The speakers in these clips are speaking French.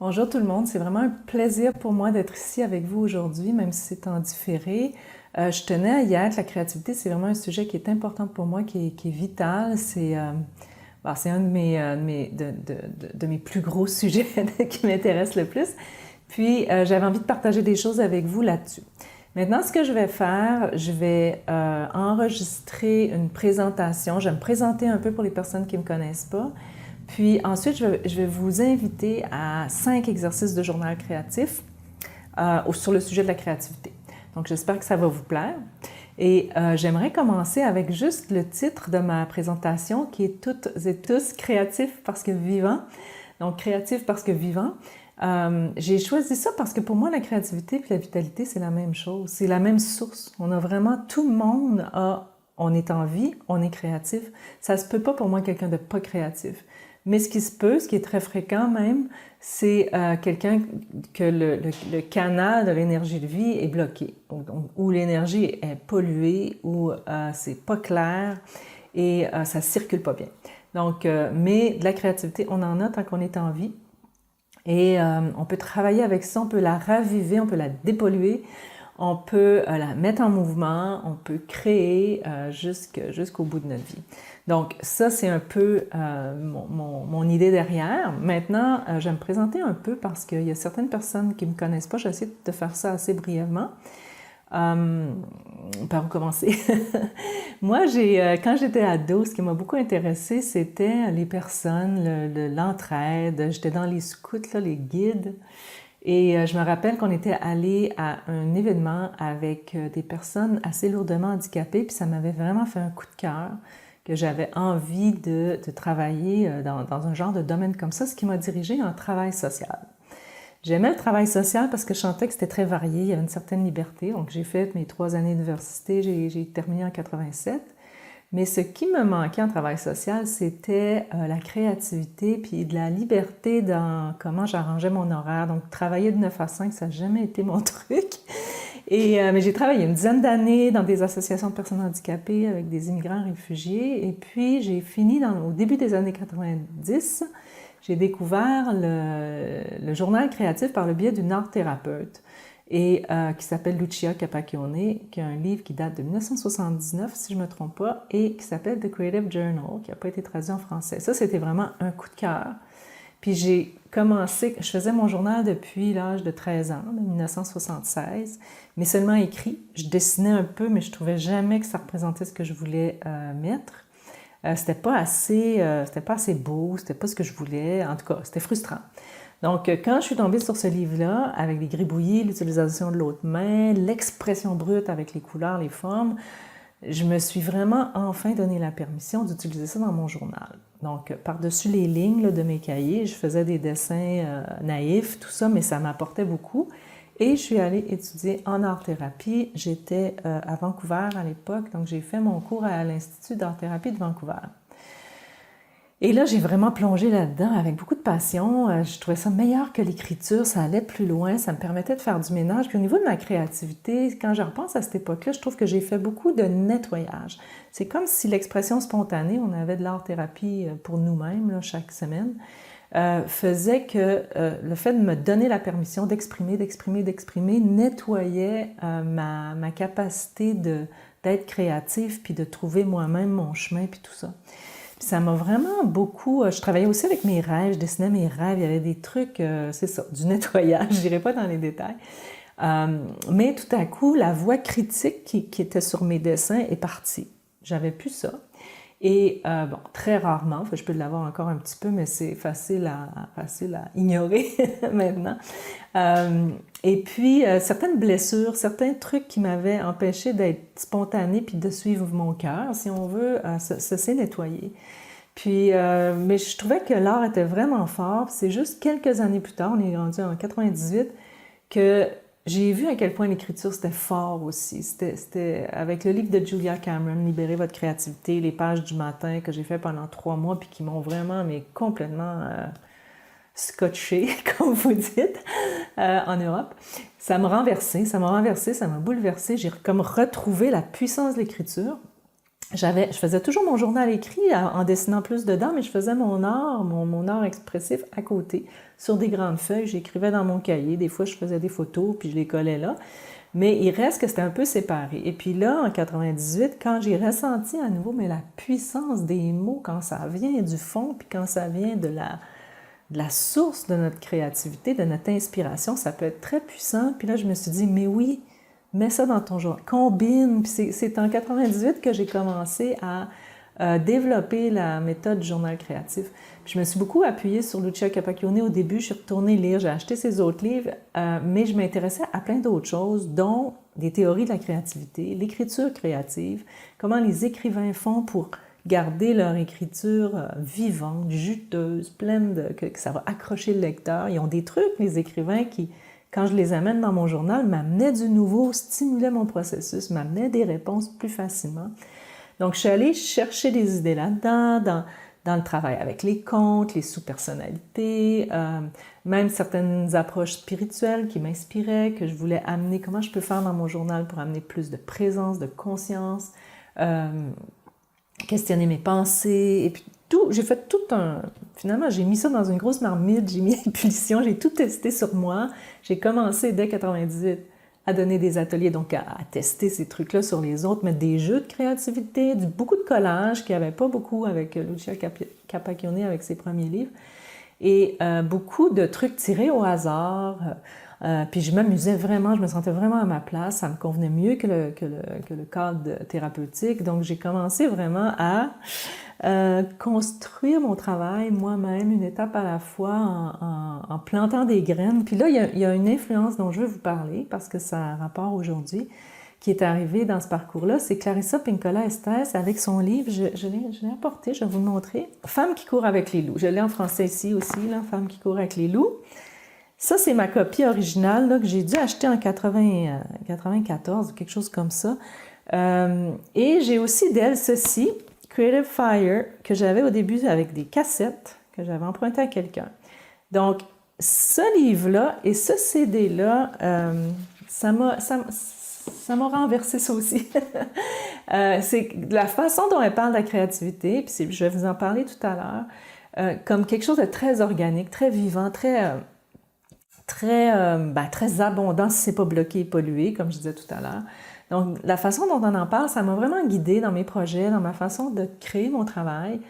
Bonjour tout le monde, c'est vraiment un plaisir pour moi d'être ici avec vous aujourd'hui, même si c'est en différé. Je tenais à y être, la créativité, c'est vraiment un sujet qui est important pour moi, qui est vital. C'est un de mes plus gros sujets qui m'intéresse le plus. Puis j'avais envie de partager des choses avec vous là-dessus. Maintenant, ce que je vais faire, je vais enregistrer une présentation. Je vais me présenter un peu pour les personnes qui ne me connaissent pas. Puis ensuite, je vais vous inviter à 5 exercices de journal créatif sur le sujet de la créativité. Donc, j'espère que ça va vous plaire. Et j'aimerais commencer avec juste le titre de ma présentation qui est Toutes et tous créatifs parce que vivants. Donc, créatif parce que vivant. J'ai choisi ça parce que pour moi, la créativité et la vitalité, c'est la même chose. C'est la même source. On a vraiment, tout le monde on est en vie, on est créatif. Ça se peut pas pour moi quelqu'un de pas créatif. Mais ce qui se peut, ce qui est très fréquent même, c'est quelqu'un que le canal de l'énergie de vie est bloqué, où l'énergie est polluée, où c'est pas clair et ça circule pas bien. Donc, mais de la créativité, on en a tant qu'on est en vie. Et on peut travailler avec ça, on peut la raviver, on peut la dépolluer, on peut la mettre en mouvement, on peut créer jusqu'au bout de notre vie. Donc ça, c'est un peu mon idée derrière. Maintenant, je vais me présenter un peu parce qu'il y a certaines personnes qui ne me connaissent pas. J'essaie de faire ça assez brièvement. Par où commencer? Moi, quand j'étais ado, ce qui m'a beaucoup intéressée, c'était les personnes, l'entraide. J'étais dans les scouts, là, les guides. Et je me rappelle qu'on était allé à un événement avec des personnes assez lourdement handicapées, puis ça m'avait vraiment fait un coup de cœur, que j'avais envie de travailler dans un genre de domaine comme ça, ce qui m'a dirigée en travail social. J'aimais le travail social parce que je sentais que c'était très varié, il y avait une certaine liberté. Donc, j'ai fait mes 3 années d'université, j'ai terminé en 87. Mais ce qui me manquait en travail social, c'était la créativité puis de la liberté dans comment j'arrangeais mon horaire. Donc, travailler de 9 à 5, ça n'a jamais été mon truc. Mais j'ai travaillé une dizaine d'années dans des associations de personnes handicapées avec des immigrants réfugiés. Et puis, j'ai fini au début des années 90, j'ai découvert le journal créatif par le biais d'une art thérapeute et qui s'appelle Lucia Capacchione, qui a un livre qui date de 1979, si je ne me trompe pas, et qui s'appelle The Creative Journal, qui n'a pas été traduit en français. Ça, c'était vraiment un coup de cœur. Puis j'ai commencé, je faisais mon journal depuis l'âge de 13 ans, de 1976, mais seulement écrit. Je dessinais un peu, mais je trouvais jamais que ça représentait ce que je voulais mettre. C'était pas assez beau, c'était pas ce que je voulais. En tout cas, c'était frustrant. Donc, quand je suis tombée sur ce livre-là, avec les gribouillis, l'utilisation de l'autre main, l'expression brute avec les couleurs, les formes, je me suis vraiment enfin donné la permission d'utiliser ça dans mon journal. Donc, par-dessus les lignes là, de mes cahiers, je faisais des dessins naïfs, tout ça, mais ça m'apportait beaucoup. Et je suis allée étudier en art-thérapie. J'étais à Vancouver à l'époque, donc j'ai fait mon cours à l'Institut d'art-thérapie de Vancouver. Et là, j'ai vraiment plongé là-dedans avec beaucoup de passion. Je trouvais ça meilleur que l'écriture, ça allait plus loin, ça me permettait de faire du ménage. Puis au niveau de ma créativité, quand je repense à cette époque-là, je trouve que j'ai fait beaucoup de nettoyage. C'est comme si l'expression spontanée, on avait de l'art-thérapie pour nous-mêmes là, chaque semaine, faisait que le fait de me donner la permission d'exprimer, nettoyait ma capacité d'être créative, puis de trouver moi-même mon chemin, puis tout ça. Puis ça m'a vraiment beaucoup... Je travaillais aussi avec mes rêves, je dessinais mes rêves, il y avait des trucs, c'est ça, du nettoyage, je n'irai pas dans les détails. Mais tout à coup, la voix critique qui était sur mes dessins est partie. J'avais plus ça. Et bon, très rarement, je peux l'avoir encore un petit peu, mais c'est facile à ignorer maintenant. Et puis, certaines blessures, certains trucs qui m'avaient empêché d'être spontanée puis de suivre mon cœur, si on veut, ça s'est nettoyé. Puis, mais je trouvais que l'art était vraiment fort. C'est juste quelques années plus tard, on est rendu en 98, que j'ai vu à quel point l'écriture, c'était fort aussi. C'était avec le livre de Julia Cameron, Libérez votre créativité, les pages du matin que j'ai fait pendant 3 mois, puis qui m'ont vraiment, mais complètement scotché, comme vous dites, en Europe. Ça m'a bouleversé. J'ai comme retrouvé la puissance de l'écriture. je faisais toujours mon journal écrit en dessinant plus dedans, mais je faisais mon art, mon art expressif à côté, sur des grandes feuilles. J'écrivais dans mon cahier. Des fois, je faisais des photos, puis je les collais là. Mais il reste que c'était un peu séparé. Et puis là, en 98, quand j'ai ressenti à nouveau mais la puissance des mots, quand ça vient du fond, puis quand ça vient de la source de notre créativité, de notre inspiration, ça peut être très puissant. Puis là, je me suis dit, mais oui, mets ça dans ton journal, combine. Puis c'est en 98 que j'ai commencé à développer la méthode du journal créatif. Puis je me suis beaucoup appuyée sur Lucia Capacchione au début. Je suis retournée lire, j'ai acheté ses autres livres, mais je m'intéressais à plein d'autres choses, dont des théories de la créativité, l'écriture créative, comment les écrivains font pour garder leur écriture vivante, juteuse, pleine de... que ça va accrocher le lecteur. Ils ont des trucs, les écrivains, qui, quand je les amène dans mon journal, m'amenaient du nouveau, stimulaient mon processus, m'amenaient des réponses plus facilement. Donc, je suis allée chercher des idées là-dedans, dans le travail avec les contes, les sous-personnalités, même certaines approches spirituelles qui m'inspiraient, que je voulais amener, comment je peux faire dans mon journal pour amener plus de présence, de conscience, questionner mes pensées, et puis tout, j'ai fait tout un... Finalement, j'ai mis ça dans une grosse marmite, j'ai mis impulsion, j'ai tout testé sur moi. J'ai commencé dès 98 à donner des ateliers, donc à tester ces trucs-là sur les autres, mettre des jeux de créativité, beaucoup de collages, qu'il n'y avait pas beaucoup avec Lucia Capacchione avec ses premiers livres, et beaucoup de trucs tirés au hasard. Puis je m'amusais vraiment, je me sentais vraiment à ma place, ça me convenait mieux que le cadre thérapeutique. Donc j'ai commencé vraiment à construire mon travail moi-même, une étape à la fois, en plantant des graines. Puis là, il y a une influence dont je veux vous parler, parce que ça a un rapport aujourd'hui, qui est arrivé dans ce parcours-là. C'est Clarissa Pinkola Estés avec son livre, je l'ai apporté, je vais vous le montrer, « Femme qui court avec les loups ». Je l'ai en français ici aussi, là, « Femme qui court avec les loups ». Ça, c'est ma copie originale là, que j'ai dû acheter en 94, quelque chose comme ça. Et j'ai aussi d'elle ceci, Creative Fire, que j'avais au début avec des cassettes que j'avais emprunté à quelqu'un. Donc, ce livre-là et ce CD-là, ça m'a renversé ça aussi. C'est la façon dont elle parle de la créativité, puis je vais vous en parler tout à l'heure, comme quelque chose de très organique, très vivant, très abondant si c'est pas bloqué et pollué, comme je disais tout à l'heure. Donc, la façon dont on en parle, ça m'a vraiment guidée dans mes projets, dans ma façon de créer mon travail.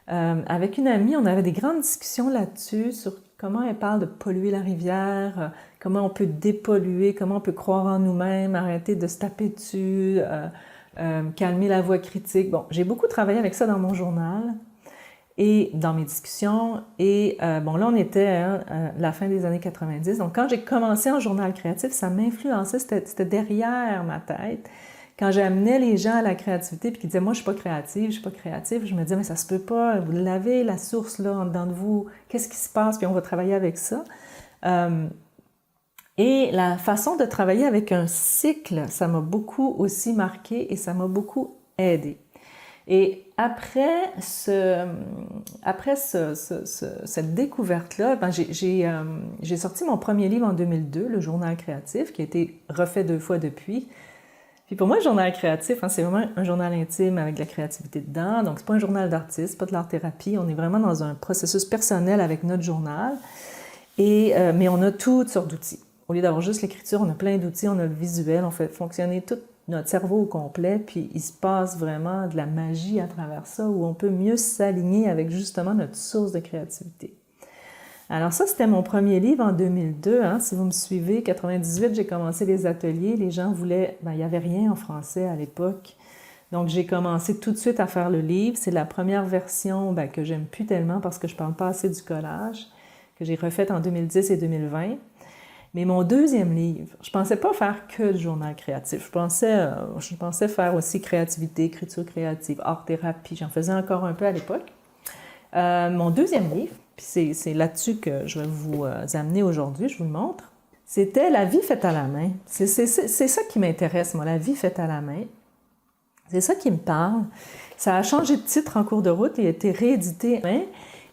Avec une amie, on avait des grandes discussions là-dessus, sur comment elle parle de polluer la rivière, comment on peut dépolluer, comment on peut croire en nous-mêmes, arrêter de se taper dessus, calmer la voix critique. Bon, j'ai beaucoup travaillé avec ça dans mon journal et dans mes discussions. Et bon, là, on était la fin des années 90. Donc, quand j'ai commencé en journal créatif, ça m'influençait, c'était derrière ma tête. Quand j'amenais les gens à la créativité puis qu'ils disaient « Moi, je suis pas créative, je suis pas créative », je me disais « Mais ça se peut pas, vous l'avez, la source là, en dedans de vous, qu'est-ce qui se passe? » Puis on va travailler avec ça. Et la façon de travailler avec un cycle, ça m'a beaucoup aussi marqué et ça m'a beaucoup aidé. Et après cette découverte-là, ben j'ai sorti mon premier livre en 2002, Le Journal créatif, qui a été refait 2 fois depuis. Puis pour moi, le journal créatif, c'est vraiment un journal intime avec de la créativité dedans. Donc, c'est pas un journal d'artiste, c'est pas de l'art-thérapie. On est vraiment dans un processus personnel avec notre journal. Mais on a toutes sortes d'outils. Au lieu d'avoir juste l'écriture, on a plein d'outils, on a le visuel, on fait fonctionner tout notre cerveau au complet, puis il se passe vraiment de la magie à travers ça, où on peut mieux s'aligner avec justement notre source de créativité. Alors ça, c'était mon premier livre en 2002. Si vous me suivez, 98, j'ai commencé les ateliers. Les gens voulaient... il n'y avait rien en français à l'époque. Donc, j'ai commencé tout de suite à faire le livre. C'est la première version que j'aime plus tellement parce que je ne parle pas assez du collage, que j'ai refaite en 2010 et 2020. Mais mon deuxième livre, je ne pensais pas faire que du journal créatif. Je pensais faire aussi créativité, écriture créative, art-thérapie. J'en faisais encore un peu à l'époque. Mon deuxième livre, puis c'est là-dessus que je vais vous amener aujourd'hui, je vous le montre, c'était La vie faite à la main. C'est ça qui m'intéresse, moi, la vie faite à la main. C'est ça qui me parle. Ça a changé de titre en cours de route et a été réédité.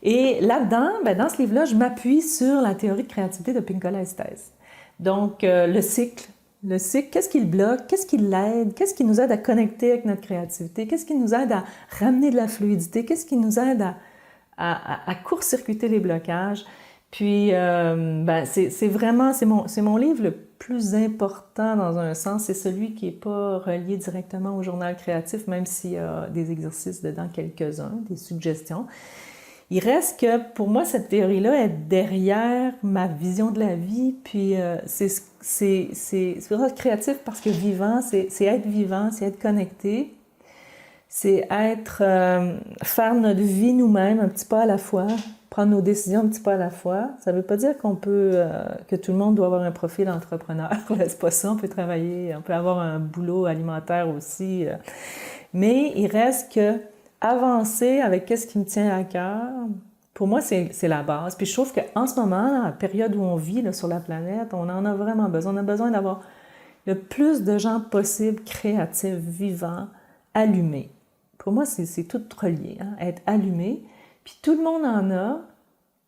Et là-dedans, dans ce livre-là, je m'appuie sur la théorie de créativité de Pinkola Estés. Donc, le cycle, Le cycle, qu'est-ce qui le bloque? Qu'est-ce qui l'aide? Qu'est-ce qui nous aide à connecter avec notre créativité? Qu'est-ce qui nous aide à ramener de la fluidité? Qu'est-ce qui nous aide à court-circuiter les blocages? Puis, c'est vraiment, c'est mon livre le plus important dans un sens. C'est celui qui n'est pas relié directement au journal créatif, même s'il y a des exercices dedans, quelques-uns, des suggestions. Il reste que, pour moi, cette théorie-là est derrière ma vision de la vie, puis c'est vraiment créatif parce que vivant, c'est être vivant, c'est être connecté, c'est être, faire notre vie nous-mêmes un petit pas à la fois, prendre nos décisions un petit pas à la fois. Ça ne veut pas dire qu'on peut, que tout le monde doit avoir un profil entrepreneur, c'est pas ça, on peut travailler, on peut avoir un boulot alimentaire aussi, mais il reste que avancer avec qu'est-ce qui me tient à cœur, pour moi, c'est la base. Puis je trouve qu'en ce moment, dans la période où on vit là, sur la planète, on en a vraiment besoin. On a besoin d'avoir le plus de gens possible, créatifs, vivants, allumés. Pour moi, c'est tout relié, hein, être allumé. Puis tout le monde en a.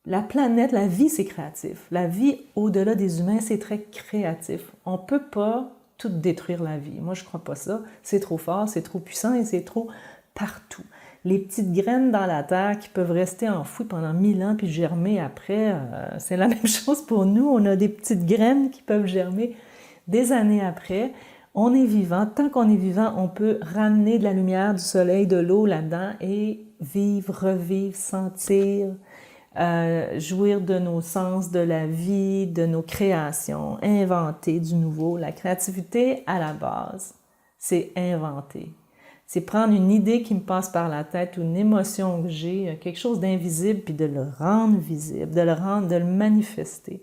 La planète, la vie, c'est créatif. La vie, au-delà des humains, c'est très créatif. On ne peut pas tout détruire la vie. Moi, je ne crois pas ça. C'est trop fort, c'est trop puissant et c'est trop partout. Les petites graines dans la terre qui peuvent rester enfouies pendant 1000 ans puis germer après, c'est la même chose pour nous. On a des petites graines qui peuvent germer des années après. On est vivant. Tant qu'on est vivant, on peut ramener de la lumière, du soleil, de l'eau là-dedans et vivre, revivre, sentir, jouir de nos sens, de la vie, de nos créations, inventer du nouveau. La créativité, à la base, c'est inventer. C'est prendre une idée qui me passe par la tête ou une émotion que j'ai, quelque chose d'invisible, puis de le rendre visible, de le manifester.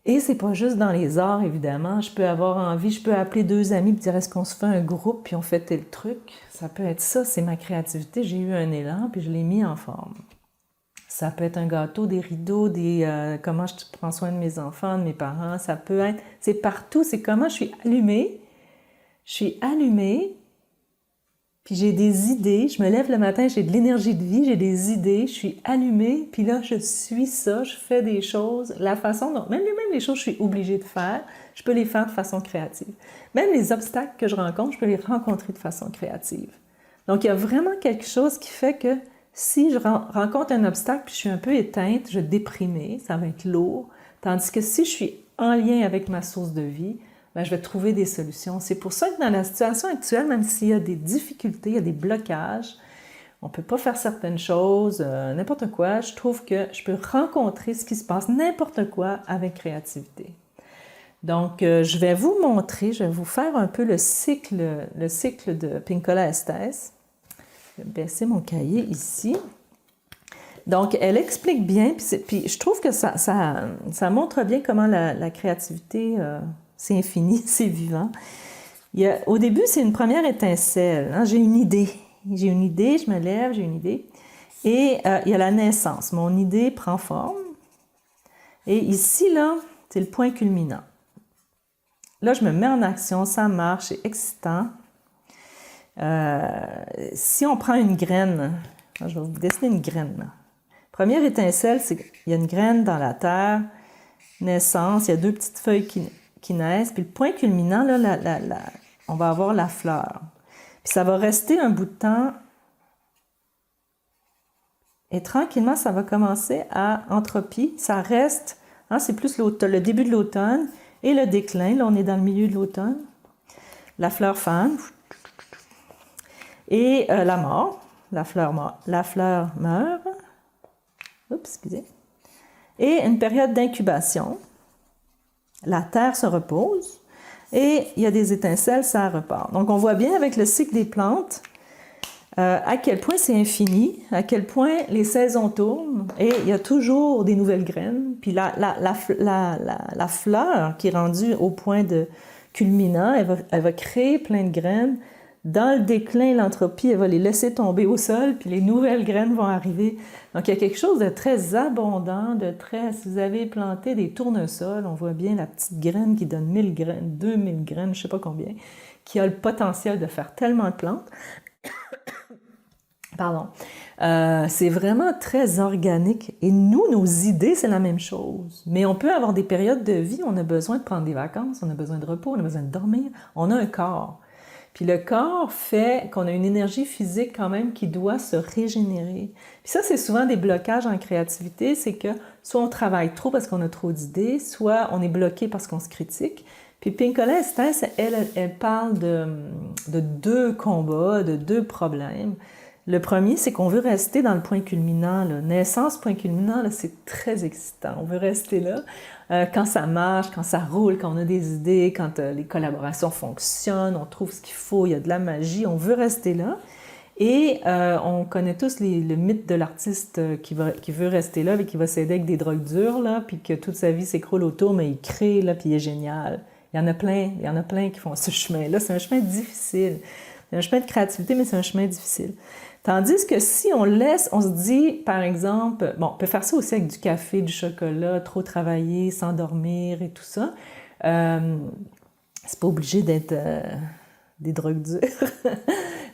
Et c'est pas juste dans les arts, évidemment. Je peux avoir envie, je peux appeler 2 amis et dire est-ce qu'on se fait un groupe puis on fait tel truc. Ça peut être ça, c'est ma créativité. J'ai eu un élan puis je l'ai mis en forme. Ça peut être un gâteau, des rideaux, comment je prends soin de mes enfants, de mes parents. Ça peut être, c'est partout. C'est comment je suis allumée. Je suis allumée. Puis j'ai des idées, je me lève le matin, j'ai de l'énergie de vie, j'ai des idées, je suis allumée, puis là, je suis ça, je fais des choses, la façon dont, même les choses que je suis obligée de faire, je peux les faire de façon créative. Même les obstacles que je rencontre, je peux les rencontrer de façon créative. Donc, il y a vraiment quelque chose qui fait que si je rencontre un obstacle, puis je suis un peu éteinte, je vais déprimer, ça va être lourd, tandis que si je suis en lien avec ma source de vie, je vais trouver des solutions. C'est pour ça que dans la situation actuelle, même s'il y a des difficultés, il y a des blocages, on ne peut pas faire certaines choses, n'importe quoi, je trouve que je peux rencontrer ce qui se passe, n'importe quoi, avec créativité. Donc, je vais vous montrer, je vais vous faire un peu le cycle de Pinkola Estés. Je vais baisser mon cahier ici. Donc, elle explique bien, puis je trouve que ça montre bien comment la créativité... c'est infini, c'est vivant. Au début, c'est une première étincelle. Hein? J'ai une idée, je me lève, j'ai une idée. Et il y a la naissance. Mon idée prend forme. Et ici, là, c'est le point culminant. Là, je me mets en action, ça marche, c'est excitant. Si on prend une graine, je vais vous dessiner une graine. Là. Première étincelle, c'est qu'il y a une graine dans la terre, naissance, il y a 2 petites feuilles qui naissent, puis le point culminant, là, on va avoir la fleur. Puis ça va rester un bout de temps, et tranquillement, ça va commencer à entropie. Ça reste, hein, c'est plus le début de l'automne, et le déclin, là, on est dans le milieu de l'automne. La fleur fane, et la mort, la fleur meurt, oups, excusez, et une période d'incubation. La terre se repose et il y a des étincelles, ça repart. Donc, on voit bien avec le cycle des plantes à quel point c'est infini, à quel point les saisons tournent et il y a toujours des nouvelles graines. Puis la fleur qui est rendue au point de culminant, elle va créer plein de graines. Dans le déclin, l'entropie, elle va les laisser tomber au sol, puis les nouvelles graines vont arriver. Donc, il y a quelque chose de très abondant, si vous avez planté des tournesols, on voit bien la petite graine qui donne 1000 graines, 2000 graines, je ne sais pas combien, qui a le potentiel de faire tellement de plantes. Pardon. C'est vraiment très organique. Et nous, nos idées, c'est la même chose. Mais on peut avoir des périodes de vie où on a besoin de prendre des vacances, on a besoin de repos, on a besoin de dormir. On a un corps. Puis le corps fait qu'on a une énergie physique quand même qui doit se régénérer. Puis ça, c'est souvent des blocages en créativité, c'est que soit on travaille trop parce qu'on a trop d'idées, soit on est bloqué parce qu'on se critique. Puis Pinkola Estés, elle parle de deux combats, de deux problèmes. Le premier, c'est qu'on veut rester dans le point culminant. Là. Naissance, point culminant, là, c'est très excitant. On veut rester là. Quand ça marche, quand ça roule, quand on a des idées, quand les collaborations fonctionnent, on trouve ce qu'il faut, il y a de la magie, on veut rester là. Et on connaît tous le mythe de l'artiste qui veut rester là et qui va s'aider avec des drogues dures, là, puis que toute sa vie s'écroule autour, mais il crée, là, puis il est génial. Il y en a plein qui font ce chemin-là. C'est un chemin difficile. C'est un chemin de créativité, mais c'est un chemin difficile. Tandis que si on laisse, on se dit, par exemple, bon, on peut faire ça aussi avec du café, du chocolat, trop travailler, s'endormir et tout ça. C'est pas obligé d'être des drogues dures.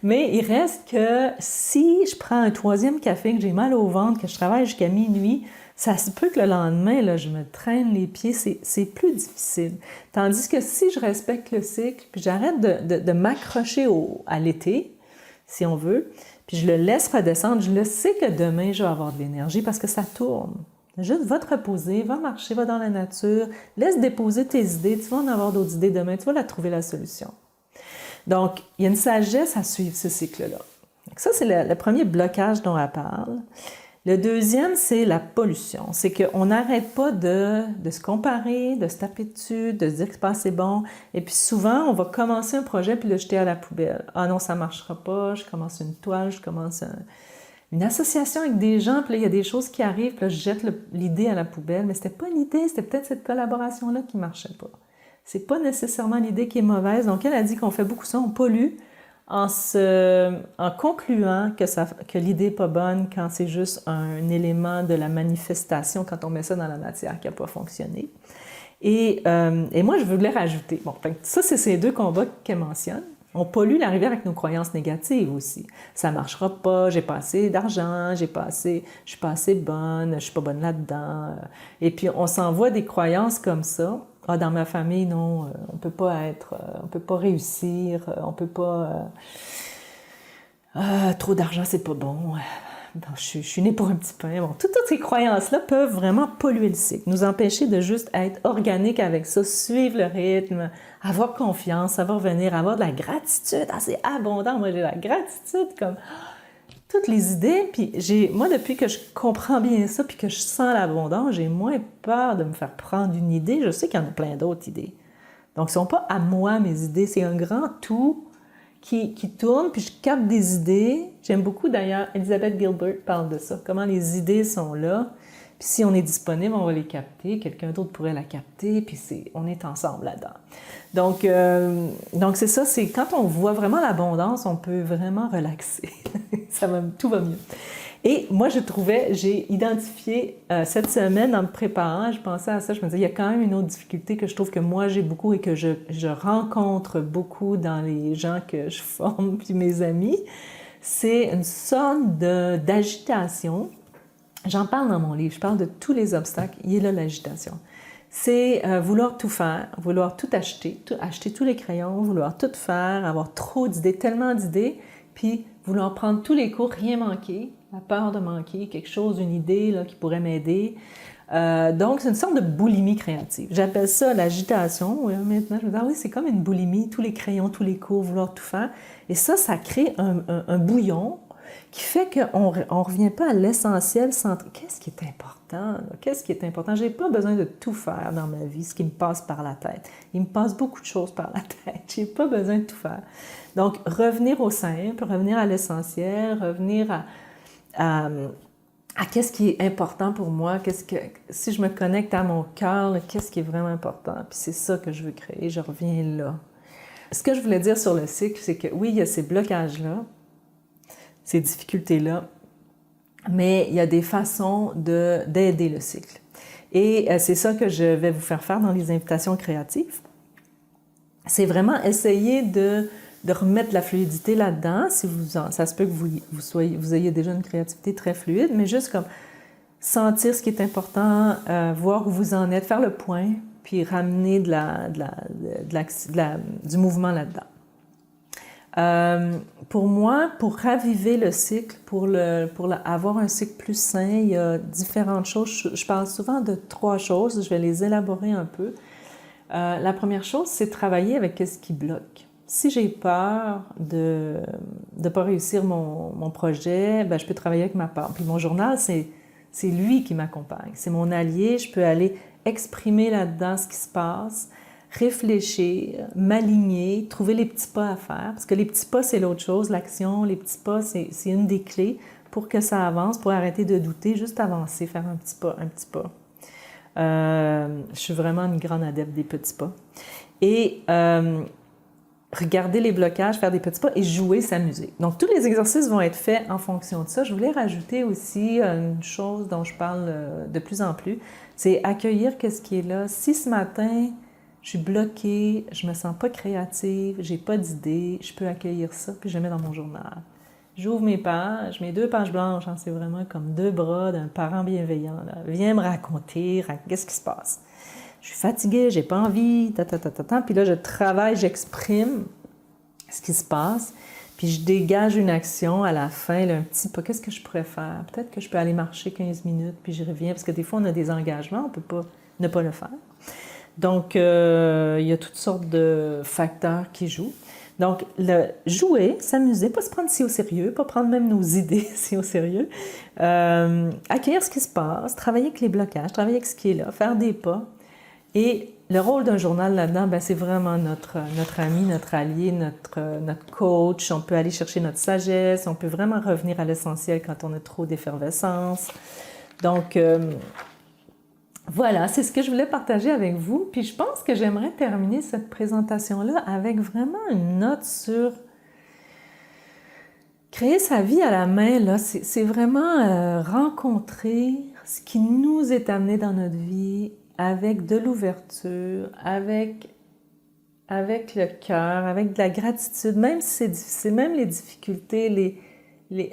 Mais il reste que si je prends un troisième café, que j'ai mal au ventre, que je travaille jusqu'à minuit, ça se peut que le lendemain, là, je me traîne les pieds, c'est plus difficile. Tandis que si je respecte le cycle, puis j'arrête de m'accrocher à l'été, si on veut, puis je le laisse redescendre, je le sais que demain, je vais avoir de l'énergie parce que ça tourne. Juste va te reposer, va marcher, va dans la nature, laisse déposer tes idées, tu vas en avoir d'autres idées demain, tu vas la trouver la solution. Donc, il y a une sagesse à suivre ce cycle-là. Donc ça, c'est le premier blocage dont elle parle. Le deuxième, c'est la pollution. C'est qu'on n'arrête pas de se comparer, de se taper dessus, de se dire que c'est pas assez bon. Et puis souvent, on va commencer un projet puis le jeter à la poubelle. Ah non, ça marchera pas, je commence une toile, je commence une association avec des gens, puis là, il y a des choses qui arrivent, puis là, je jette l'idée à la poubelle. Mais c'était pas l'idée, c'était peut-être cette collaboration-là qui marchait pas. C'est pas nécessairement l'idée qui est mauvaise. Donc, elle a dit qu'on fait beaucoup ça, on pollue en concluant que l'idée n'est pas bonne quand c'est juste un élément de la manifestation, quand on met ça dans la matière qui n'a pas fonctionné. Et moi, je voulais rajouter, bon, ça, c'est ces deux combats qu'elle mentionne. On pollue la rivière avec nos croyances négatives aussi. Ça ne marchera pas, j'ai pas assez d'argent, je suis pas assez bonne, je suis pas bonne là-dedans. Et puis, on s'envoie des croyances comme ça. Ah, dans ma famille, non, on peut pas réussir, on peut pas... trop d'argent, c'est pas bon. Bon, je suis née pour un petit pain. Bon, toutes ces croyances-là peuvent vraiment polluer le cycle, nous empêcher de juste être organique avec ça, suivre le rythme, avoir confiance, savoir venir, avoir de la gratitude assez abondante. Moi, j'ai la gratitude comme toutes les idées. Puis moi, depuis que je comprends bien ça, puis que je sens l'abondance, j'ai moins peur de me faire prendre une idée. Je sais qu'il y en a plein d'autres idées. Donc, ce ne sont pas à moi mes idées, c'est un grand tout qui tourne, puis je capte des idées. J'aime beaucoup d'ailleurs, Elizabeth Gilbert parle de ça, comment les idées sont là. Puis si on est disponible, on va les capter, quelqu'un d'autre pourrait la capter, puis on est ensemble là-dedans. Donc c'est ça, c'est quand on voit vraiment l'abondance, on peut vraiment relaxer. Tout va mieux. Et moi, j'ai identifié cette semaine en me préparant, je pensais à ça, je me disais, il y a quand même une autre difficulté que je trouve que moi j'ai beaucoup et que je rencontre beaucoup dans les gens que je forme, puis mes amis, c'est une sorte d'agitation. J'en parle dans mon livre, je parle de tous les obstacles, il est là l'agitation. C'est vouloir tout faire, vouloir tout acheter tous les crayons, vouloir tout faire, avoir trop d'idées, tellement d'idées, puis vouloir prendre tous les cours, rien manquer, la peur de manquer quelque chose, une idée là, qui pourrait m'aider. Donc, c'est une sorte de boulimie créative. J'appelle ça l'agitation. Maintenant, je me dis, ah oui, c'est comme une boulimie, tous les crayons, tous les cours, vouloir tout faire. Et ça crée un bouillon qui fait qu'on ne revient pas à l'essentiel centré. Qu'est-ce qui est important? Qu'est-ce qui est important? Je n'ai pas besoin de tout faire dans ma vie, ce qui me passe par la tête. Il me passe beaucoup de choses par la tête. Je n'ai pas besoin de tout faire. Donc, revenir au simple, revenir à l'essentiel, revenir à qu'est-ce qui est important pour moi, si je me connecte à mon cœur, qu'est-ce qui est vraiment important? Puis c'est ça que je veux créer, je reviens là. Ce que je voulais dire sur le cycle, c'est que oui, il y a ces blocages-là, ces difficultés-là, mais il y a des façons d'aider le cycle. Et c'est ça que je vais vous faire dans les invitations créatives. C'est vraiment essayer de de remettre de la fluidité là-dedans. Si ça se peut que vous ayez déjà une créativité très fluide, mais juste comme sentir ce qui est important, voir où vous en êtes, faire le point, puis ramener du mouvement là-dedans. Pour moi, pour raviver le cycle, avoir un cycle plus sain, il y a différentes choses. Je parle souvent de 3 choses, je vais les élaborer un peu. La première chose, c'est travailler avec ce qui bloque. Si j'ai peur de ne pas réussir mon projet, ben, je peux travailler avec ma peur. Puis mon journal, c'est lui qui m'accompagne. C'est mon allié, je peux aller exprimer là-dedans ce qui se passe, réfléchir, m'aligner, trouver les petits pas à faire. Parce que les petits pas, c'est l'autre chose. L'action, les petits pas, c'est une des clés pour que ça avance, pour arrêter de douter, juste avancer, faire un petit pas, un petit pas. Je suis vraiment une grande adepte des petits pas. Et regarder les blocages, faire des petits pas et jouer, s'amuser. Donc, tous les exercices vont être faits en fonction de ça. Je voulais rajouter aussi une chose dont je parle de plus en plus, c'est accueillir ce qui est là. Si ce matin, je suis bloquée, je me sens pas créative, j'ai pas d'idée, je peux accueillir ça, puis je le mets dans mon journal. J'ouvre mes pages, mes 2 pages blanches, hein, c'est vraiment comme 2 bras d'un parent bienveillant. Là. Viens me raconter, qu'est-ce qui se passe. Je suis fatiguée, j'ai pas envie, puis là, je travaille, j'exprime ce qui se passe, puis je dégage une action à la fin, là, un petit pas, qu'est-ce que je pourrais faire? Peut-être que je peux aller marcher 15 minutes, puis je reviens, parce que des fois, on a des engagements, on peut pas ne pas le faire. Donc, il y a toutes sortes de facteurs qui jouent. Donc, jouer, s'amuser, pas se prendre si au sérieux, pas prendre même nos idées si au sérieux, accueillir ce qui se passe, travailler avec les blocages, travailler avec ce qui est là, faire des pas. Et le rôle d'un journal là-dedans, ben, c'est vraiment notre ami, notre allié, notre coach. On peut aller chercher notre sagesse, on peut vraiment revenir à l'essentiel quand on a trop d'effervescence. Donc, voilà, c'est ce que je voulais partager avec vous. Puis je pense que j'aimerais terminer cette présentation-là avec vraiment une note sur créer sa vie à la main. Là, c'est vraiment rencontrer ce qui nous est amené dans notre vie avec de l'ouverture, avec le cœur, avec de la gratitude, même si c'est difficile, même les difficultés,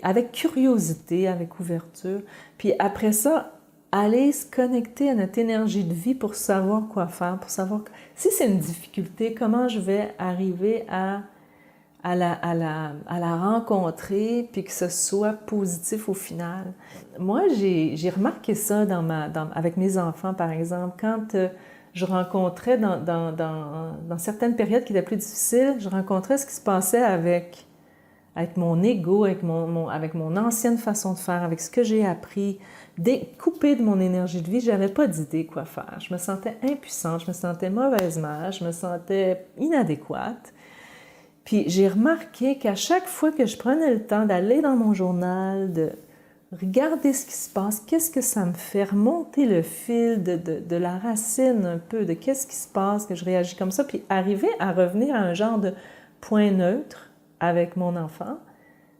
avec curiosité, avec ouverture. Puis après ça, aller se connecter à notre énergie de vie pour savoir quoi faire, pour savoir si c'est une difficulté, comment je vais arriver à la rencontrer, puis que ce soit positif au final. Moi, j'ai remarqué ça avec mes enfants, par exemple, quand je rencontrais dans certaines périodes qui étaient plus difficiles, je rencontrais ce qui se passait avec mon ego, avec mon ancienne façon de faire, avec ce que j'ai appris, coupé de mon énergie de vie, j'avais pas d'idée quoi faire. Je me sentais impuissante, je me sentais mauvaise mère, je me sentais inadéquate. Puis j'ai remarqué qu'à chaque fois que je prenais le temps d'aller dans mon journal, de regarder ce qui se passe, qu'est-ce que ça me fait, remonter le fil de la racine un peu, de qu'est-ce qui se passe, que je réagis comme ça, puis arriver à revenir à un genre de point neutre avec mon enfant,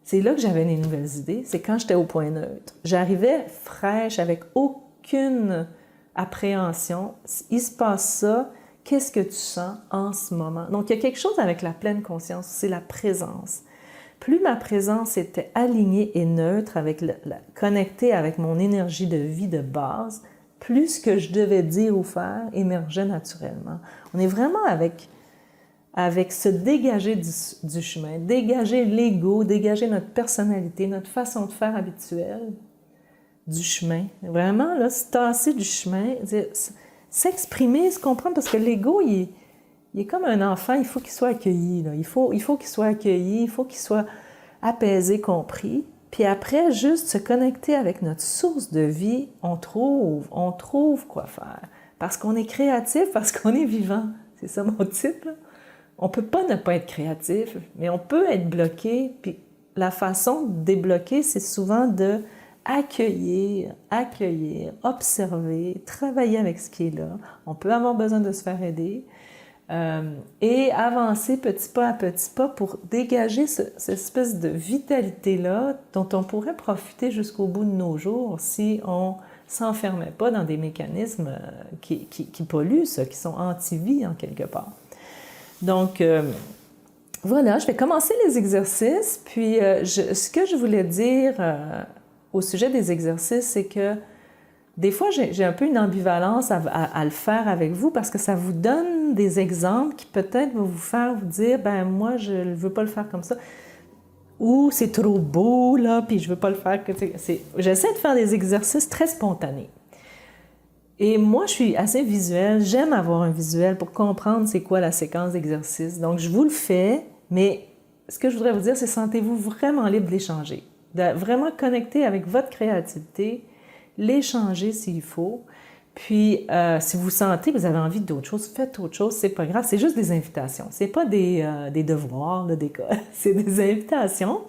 c'est là que j'avais des nouvelles idées, c'est quand j'étais au point neutre. J'arrivais fraîche, avec aucune appréhension. Il se passe ça, qu'est-ce que tu sens en ce moment? Donc, il y a quelque chose avec la pleine conscience, c'est la présence. Plus ma présence était alignée et neutre, connectée avec mon énergie de vie de base, plus ce que je devais dire ou faire émergeait naturellement. On est vraiment avec se dégager du chemin, dégager l'ego, dégager notre personnalité, notre façon de faire habituelle du chemin. Vraiment, là, se tasser du chemin, s'exprimer, se comprendre, parce que l'ego, il est comme un enfant, il faut qu'il soit accueilli. Là. Il faut qu'il soit accueilli, il faut qu'il soit apaisé, compris. Puis après, juste se connecter avec notre source de vie, on trouve quoi faire. Parce qu'on est créatif, parce qu'on est vivant. C'est ça mon titre, là. On ne peut pas ne pas être créatif, mais on peut être bloqué. Puis la façon de débloquer, c'est souvent de accueillir, observer, travailler avec ce qui est là. On peut avoir besoin de se faire aider et avancer petit pas à petit pas pour dégager cette espèce de vitalité-là dont on pourrait profiter jusqu'au bout de nos jours si on ne s'enfermait pas dans des mécanismes qui polluent, ça, qui sont anti-vie en quelque part. Donc, Voilà, je vais commencer les exercices. Puis, ce que je voulais dire au sujet des exercices, c'est que des fois, j'ai un peu une ambivalence à le faire avec vous parce que ça vous donne des exemples qui peut-être vont vous faire vous dire, ben moi, je ne veux pas le faire comme ça. Ou c'est trop beau, là, puis je veux pas le faire. J'essaie de faire des exercices très spontanés. Et moi, je suis assez visuelle. J'aime avoir un visuel pour comprendre c'est quoi la séquence d'exercices. Donc, je vous le fais, mais ce que je voudrais vous dire, c'est sentez-vous vraiment libre de l'échanger. De vraiment connecter avec votre créativité, l'échanger s'il faut. Puis, si vous sentez que vous avez envie d'autre chose, faites autre chose, c'est pas grave. C'est juste des invitations. C'est pas des devoirs, là, c'est des invitations.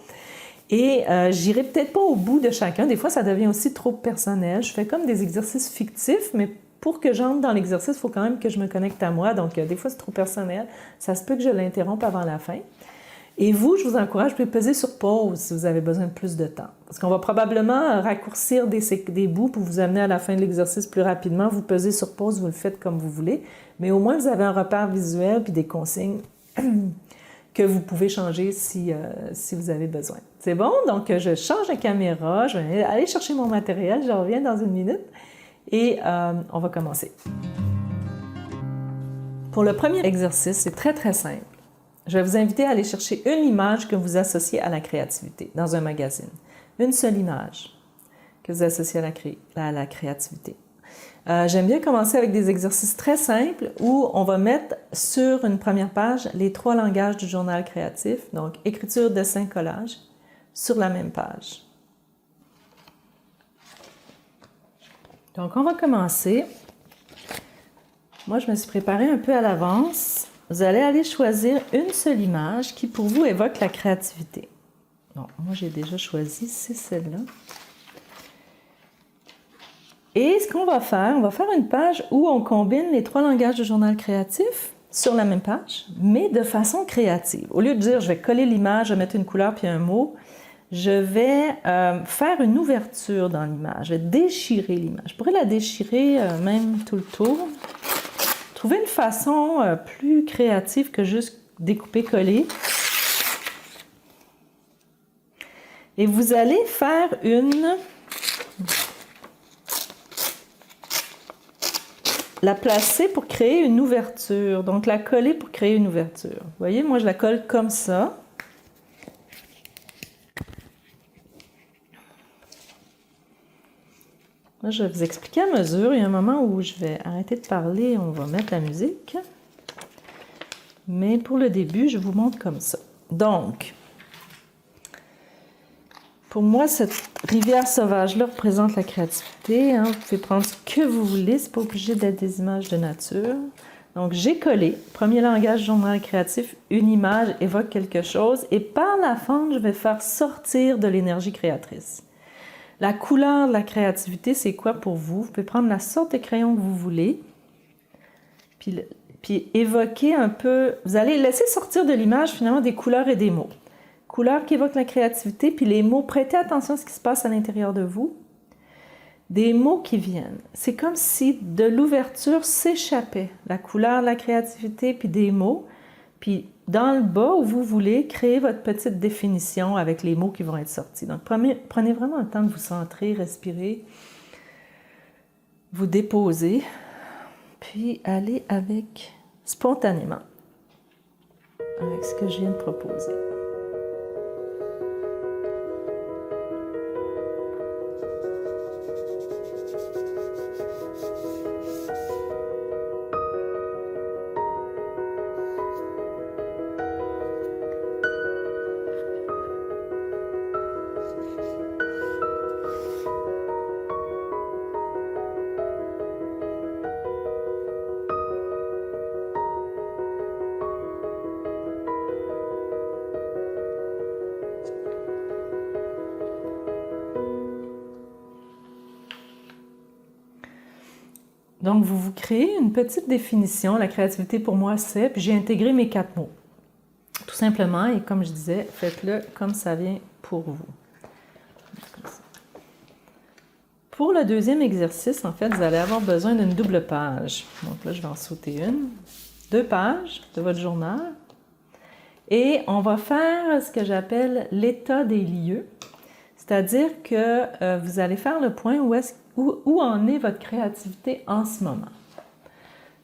Et j'irai peut-être pas au bout de chacun. Des fois, ça devient aussi trop personnel. Je fais comme des exercices fictifs, mais pour que j'entre dans l'exercice, il faut quand même que je me connecte à moi. Donc, des fois, c'est trop personnel. Ça se peut que je l'interrompe avant la fin. Et vous, je vous encourage, vous pouvez peser sur pause si vous avez besoin de plus de temps. Parce qu'on va probablement raccourcir des bouts pour vous amener à la fin de l'exercice plus rapidement. Vous pesez sur pause, vous le faites comme vous voulez. Mais au moins, vous avez un repère visuel puis des consignes que vous pouvez changer si vous avez besoin. C'est bon? Donc, je change de caméra. Je vais aller chercher mon matériel. Je reviens dans une minute et on va commencer. Pour le premier exercice, c'est très, très simple. Je vais vous inviter à aller chercher une image que vous associez à la créativité dans un magazine. Une seule image que vous associez à la créativité. J'aime bien commencer avec des exercices très simples où on va mettre sur une première page les 3 langages du journal créatif, donc écriture, dessin, collage, sur la même page. Donc, on va commencer. Moi, je me suis préparée un peu à l'avance. Vous allez aller choisir une seule image qui, pour vous, évoque la créativité. Bon, moi, j'ai déjà choisi, c'est celle-là. Et ce qu'on va faire, on va faire une page où on combine les 3 langages du journal créatif sur la même page, mais de façon créative. Au lieu de dire, je vais coller l'image, je vais mettre une couleur puis un mot, je vais faire une ouverture dans l'image, je vais déchirer l'image. Je pourrais la déchirer même tout le tour. Trouvez une façon plus créative que juste découper-coller. Et vous allez faire la placer pour créer une ouverture. Donc, la coller pour créer une ouverture. Vous voyez, moi, je la colle comme ça. Là, je vais vous expliquer à mesure. Il y a un moment où je vais arrêter de parler et on va mettre la musique. Mais pour le début, je vous montre comme ça. Donc, pour moi, cette rivière sauvage-là représente la créativité. Hein. Vous pouvez prendre ce que vous voulez. Ce n'est pas obligé d'être des images de nature. Donc, j'ai collé. Premier langage journal créatif, une image évoque quelque chose. Et par la fente, je vais faire sortir de l'énergie créatrice. La couleur de la créativité, c'est quoi pour vous? Vous pouvez prendre la sorte de crayon que vous voulez, puis évoquer un peu... Vous allez laisser sortir de l'image, finalement, des couleurs et des mots. Couleurs qui évoquent la créativité, puis les mots, prêtez attention à ce qui se passe à l'intérieur de vous. Des mots qui viennent. C'est comme si de l'ouverture s'échappait la couleur de la créativité, puis des mots. Puis dans le bas où vous voulez, créer votre petite définition avec les mots qui vont être sortis. Donc prenez vraiment le temps de vous centrer, respirer, vous déposer, puis allez avec spontanément avec ce que je viens de proposer. Donc, vous vous créez une petite définition. La créativité, pour moi, c'est... Puis j'ai intégré mes 4 mots. Tout simplement, et comme je disais, faites-le comme ça vient pour vous. Pour le deuxième exercice, en fait, vous allez avoir besoin d'une double page. Donc là, je vais en sauter une. 2 pages de votre journal. Et on va faire ce que j'appelle l'état des lieux, c'est-à-dire que vous allez faire le point où en est votre créativité en ce moment.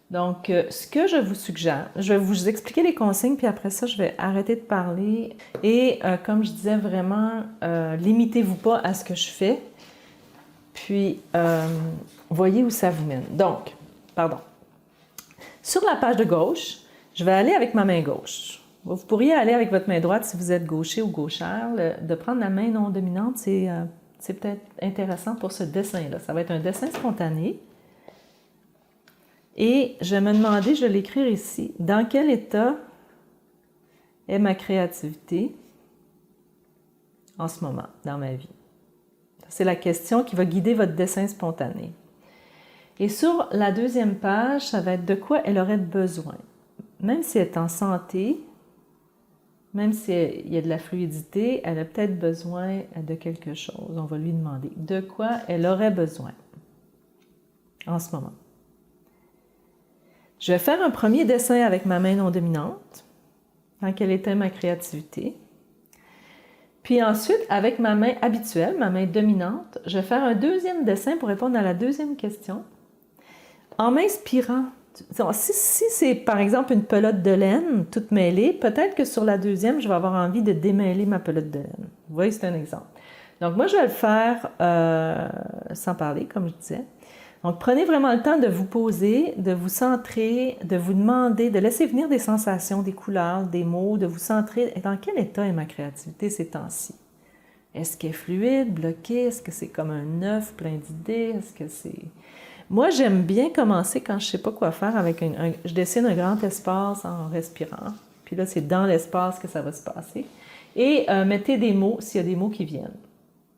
Donc, ce que je vous suggère, je vais vous expliquer les consignes, puis après ça, je vais arrêter de parler. Et comme je disais, vraiment, limitez-vous pas à ce que je fais, puis voyez où ça vous mène. Donc, sur la page de gauche, je vais aller avec ma main gauche. Vous pourriez aller avec votre main droite si vous êtes gaucher ou gauchère. De prendre la main non dominante, c'est peut-être intéressant pour ce dessin-là. Ça va être un dessin spontané. Et je vais me demander, je vais l'écrire ici, dans quel état est ma créativité en ce moment, dans ma vie? C'est la question qui va guider votre dessin spontané. Et sur la deuxième page, ça va être de quoi elle aurait besoin. Même si elle est en santé, même s'il y a de la fluidité, elle a peut-être besoin de quelque chose. On va lui demander de quoi elle aurait besoin en ce moment. Je vais faire un premier dessin avec ma main non dominante, dans quelle était ma créativité. Puis ensuite, avec ma main habituelle, ma main dominante, je vais faire un deuxième dessin pour répondre à la deuxième question. En m'inspirant, si c'est par exemple une pelote de laine toute mêlée, peut-être que sur la deuxième, je vais avoir envie de démêler ma pelote de laine. Vous voyez, c'est un exemple. Donc moi, je vais le faire sans parler, comme je disais. Donc, prenez vraiment le temps de vous poser, de vous centrer, de vous demander, de laisser venir des sensations, des couleurs, des mots, de vous centrer. Dans quel état est ma créativité ces temps-ci? Est-ce qu'elle est fluide, bloquée? Est-ce que c'est comme un œuf plein d'idées? Est-ce que c'est... Moi, j'aime bien commencer quand je ne sais pas quoi faire avec je dessine un grand espace en respirant. Puis là, c'est dans l'espace que ça va se passer. Et mettez des mots s'il y a des mots qui viennent.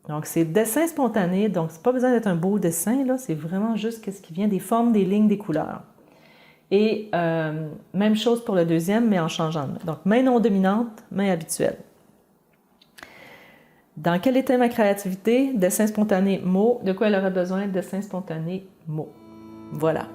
Donc, c'est dessin spontané, donc c'est pas besoin d'être un beau dessin, là, c'est vraiment juste ce qui vient des formes, des lignes, des couleurs. Et même chose pour le deuxième, mais en changeant de main. Donc, main non dominante, main habituelle. Dans quel était ma créativité? Dessin spontané, mot. De quoi elle aurait besoin? Dessin spontané, mot. Voilà.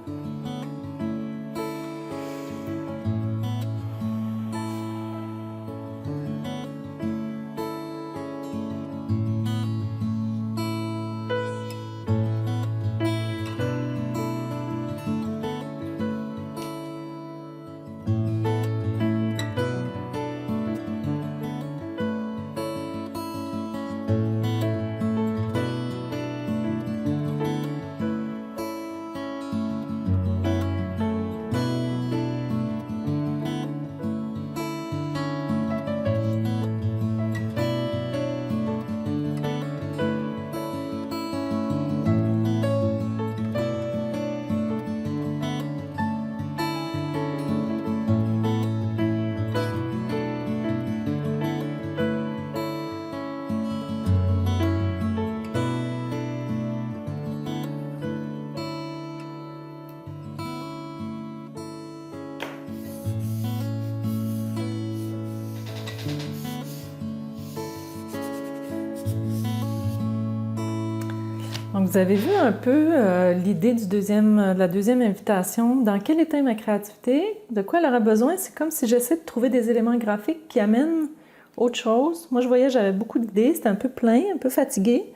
Donc, vous avez vu un peu l'idée de la deuxième invitation. Dans quel état est ma créativité? De quoi elle aurait besoin? C'est comme si j'essaie de trouver des éléments graphiques qui amènent autre chose. Moi, je voyais, j'avais beaucoup d'idées, c'était un peu plein, un peu fatigué.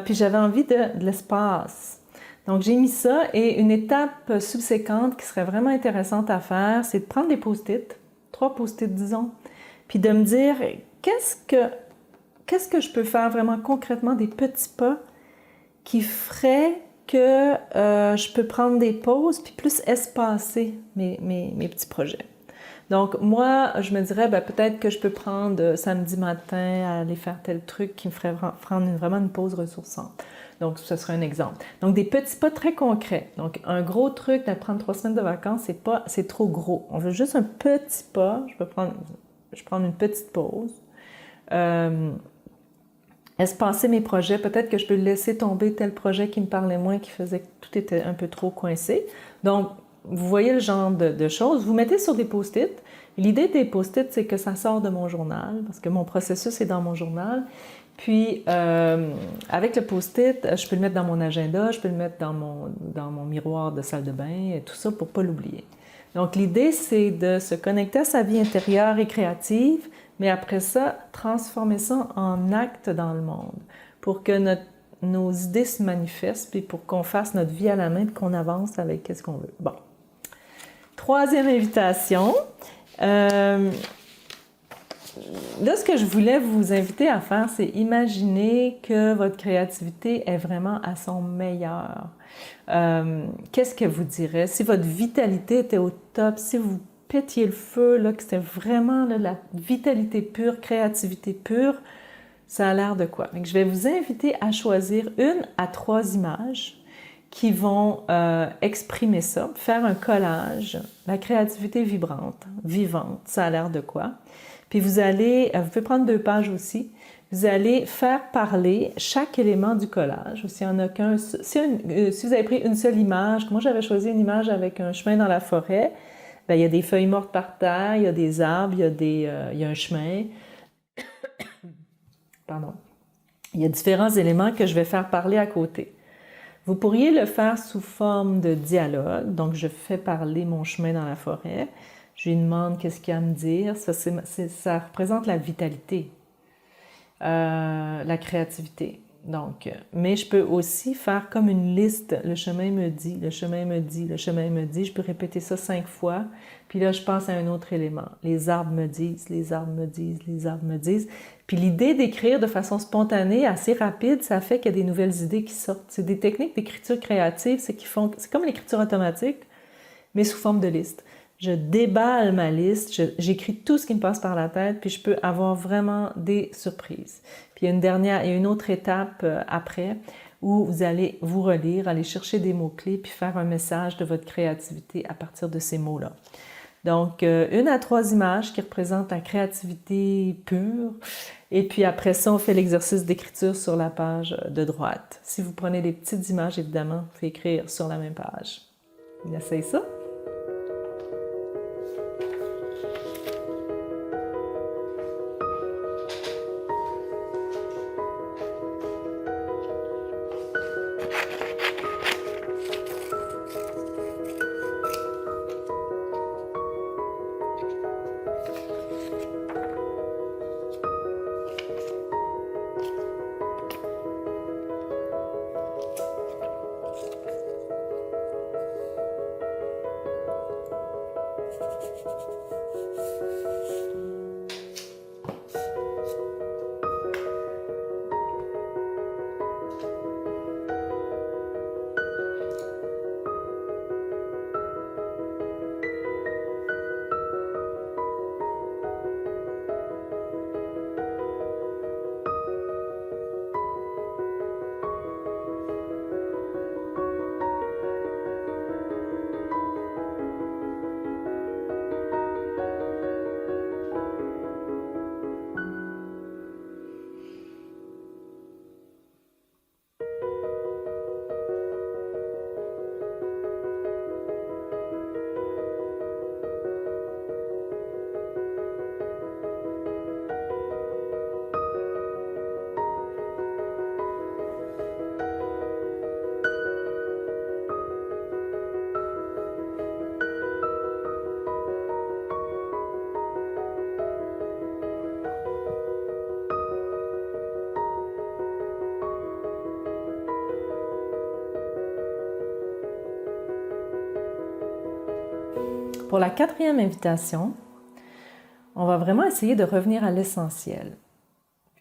Puis j'avais envie de l'espace. Donc, j'ai mis ça. Et une étape subséquente qui serait vraiment intéressante à faire, c'est de prendre des post-it, 3 post-it, disons, puis de me dire qu'est-ce que je peux faire vraiment concrètement, des petits pas qui ferait que je peux prendre des pauses puis plus espacer mes petits projets. Donc, moi, je me dirais, peut-être que je peux prendre samedi matin à aller faire tel truc qui me ferait prendre vraiment une pause ressourçante. Donc, ce serait un exemple. Donc, des petits pas très concrets. Donc, un gros truc de prendre 3 semaines de vacances, c'est trop gros. On veut juste un petit pas. Je prends une petite pause. Espacer mes projets, peut-être que je peux laisser tomber tel projet qui me parlait moins, qui faisait que tout était un peu trop coincé. Donc, vous voyez le genre de choses. Vous mettez sur des post-it. L'idée des post-it, c'est que ça sort de mon journal, parce que mon processus est dans mon journal. Puis, avec le post-it, je peux le mettre dans mon agenda, je peux le mettre dans mon miroir de salle de bain, et tout ça pour ne pas l'oublier. Donc, l'idée, c'est de se connecter à sa vie intérieure et créative, mais après ça, transformer ça en acte dans le monde pour que nos idées se manifestent, puis pour qu'on fasse notre vie à la main, puis qu'on avance avec qu'est-ce qu'on veut. Bon. Troisième invitation. Là, ce que je voulais vous inviter à faire, c'est imaginer que votre créativité est vraiment à son meilleur. Qu'est-ce que vous direz? Si votre vitalité était au top, si vous pétiez le feu, là, que c'était vraiment là, la vitalité pure, créativité pure, ça a l'air de quoi? Donc, je vais vous inviter à choisir 1 à 3 images qui vont exprimer ça, faire un collage, la créativité vibrante, vivante, ça a l'air de quoi? Puis vous pouvez prendre 2 pages aussi, vous allez faire parler chaque élément du collage. S'il y en a qu'un, si vous avez pris une seule image, moi j'avais choisi une image avec un chemin dans la forêt, bien, il y a des feuilles mortes par terre, il y a des arbres, il y a un chemin. Pardon. Il y a différents éléments que je vais faire parler à côté. Vous pourriez le faire sous forme de dialogue, donc je fais parler mon chemin dans la forêt. Je lui demande qu'est-ce qu'il y a à me dire. Ça représente la vitalité, la créativité. Donc, mais je peux aussi faire comme une liste. Le chemin me dit, le chemin me dit, le chemin me dit. Je peux répéter ça 5 fois. Puis là, je pense à un autre élément. Les arbres me disent, les arbres me disent, les arbres me disent. Puis l'idée d'écrire de façon spontanée, assez rapide, ça fait qu'il y a des nouvelles idées qui sortent. C'est des techniques d'écriture créative, c'est comme l'écriture automatique, mais sous forme de liste. Je déballe ma liste, j'écris tout ce qui me passe par la tête, puis je peux avoir vraiment des surprises. Puis il y a une autre étape après où vous allez vous relire, aller chercher des mots-clés, puis faire un message de votre créativité à partir de ces mots-là. Donc, 1 à 3 images qui représentent la créativité pure. Et puis après ça, on fait l'exercice d'écriture sur la page de droite. Si vous prenez les petites images, évidemment, vous pouvez écrire sur la même page. On essaye ça. Pour la 4e invitation, on va vraiment essayer de revenir à l'essentiel.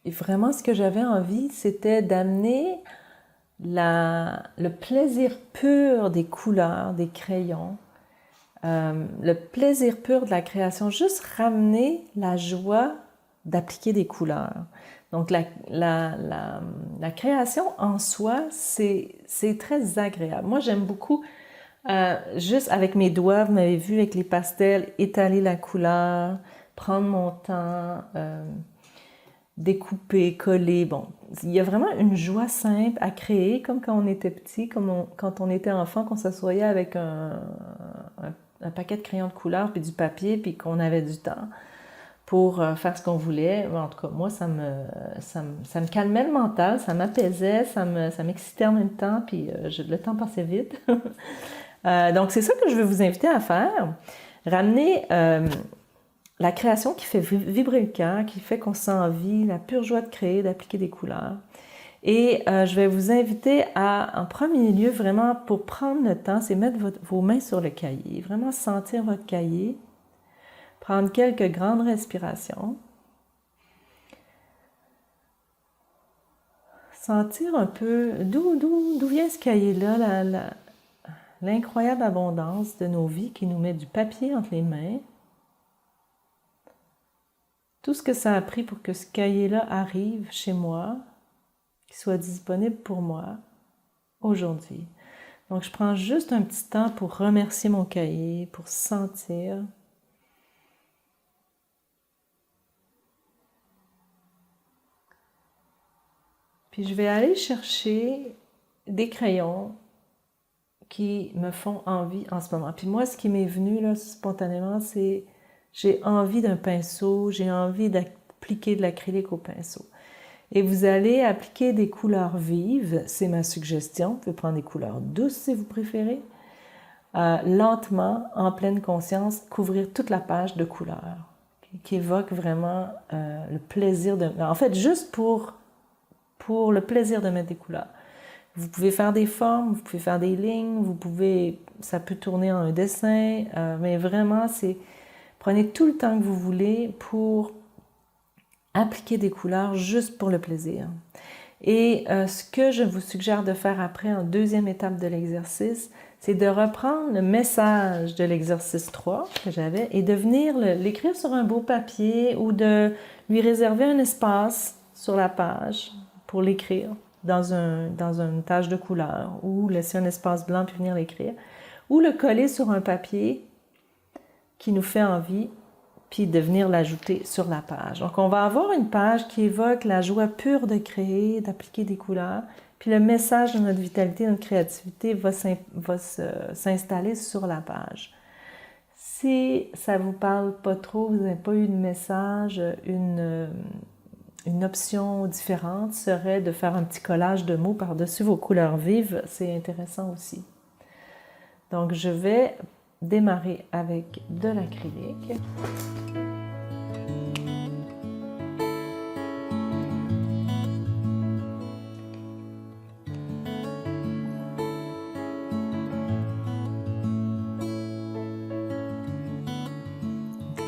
Et vraiment, ce que j'avais envie, c'était d'amener le plaisir pur des couleurs, des crayons, le plaisir pur de la création, juste ramener la joie d'appliquer des couleurs. Donc, la création en soi, c'est très agréable. Moi, j'aime beaucoup, juste avec mes doigts, vous m'avez vu, avec les pastels, étaler la couleur, prendre mon temps, découper, coller. Bon, il y a vraiment une joie simple à créer, comme quand on était petit, quand on était enfant, qu'on s'assoyait avec un paquet de crayons de couleur, puis du papier, puis qu'on avait du temps pour faire ce qu'on voulait. En tout cas, moi, ça me calmait le mental, ça m'apaisait, ça m'excitait en même temps, puis le temps passait vite. Donc, c'est ça que je veux vous inviter à faire. Ramener la création qui fait vibrer le cœur, qui fait qu'on se sent en vie, la pure joie de créer, d'appliquer des couleurs. Et je vais vous inviter à, en premier lieu, vraiment, pour prendre le temps, c'est mettre vos mains sur le cahier, vraiment sentir votre cahier, prendre quelques grandes respirations, sentir un peu d'où vient ce cahier-là, l'incroyable abondance de nos vies qui nous met du papier entre les mains. Tout ce que ça a pris pour que ce cahier-là arrive chez moi, qu'il soit disponible pour moi aujourd'hui. Donc, je prends juste un petit temps pour remercier mon cahier, pour sentir. Puis, je vais aller chercher des crayons qui me font envie en ce moment. Puis moi, ce qui m'est venu là, spontanément, c'est j'ai envie d'un pinceau, j'ai envie d'appliquer de l'acrylique au pinceau. Et vous allez appliquer des couleurs vives, c'est ma suggestion. Vous pouvez prendre des couleurs douces si vous préférez. Lentement, en pleine conscience, couvrir toute la page de couleurs qui évoque vraiment le plaisir de... En fait, juste pour le plaisir de mettre des couleurs. Vous pouvez faire des formes, vous pouvez faire des lignes, vous pouvez... Ça peut tourner en un dessin, mais vraiment, c'est... Prenez tout le temps que vous voulez pour appliquer des couleurs juste pour le plaisir. Et ce que je vous suggère de faire après, en deuxième étape de l'exercice, c'est de reprendre le message de l'exercice 3 que j'avais et de venir l'écrire sur un beau papier ou de lui réserver un espace sur la page pour l'écrire dans une tache de couleur ou laisser un espace blanc puis venir l'écrire ou le coller sur un papier qui nous fait envie puis de venir l'ajouter sur la page. Donc, on va avoir une page qui évoque la joie pure de créer, d'appliquer des couleurs, puis le message de notre vitalité, de notre créativité va s'installer sur la page. Si ça ne vous parle pas trop, vous n'avez pas eu de message, une option différente serait de faire un petit collage de mots par-dessus vos couleurs vives. C'est intéressant aussi. Donc, je vais démarrer avec de l'acrylique.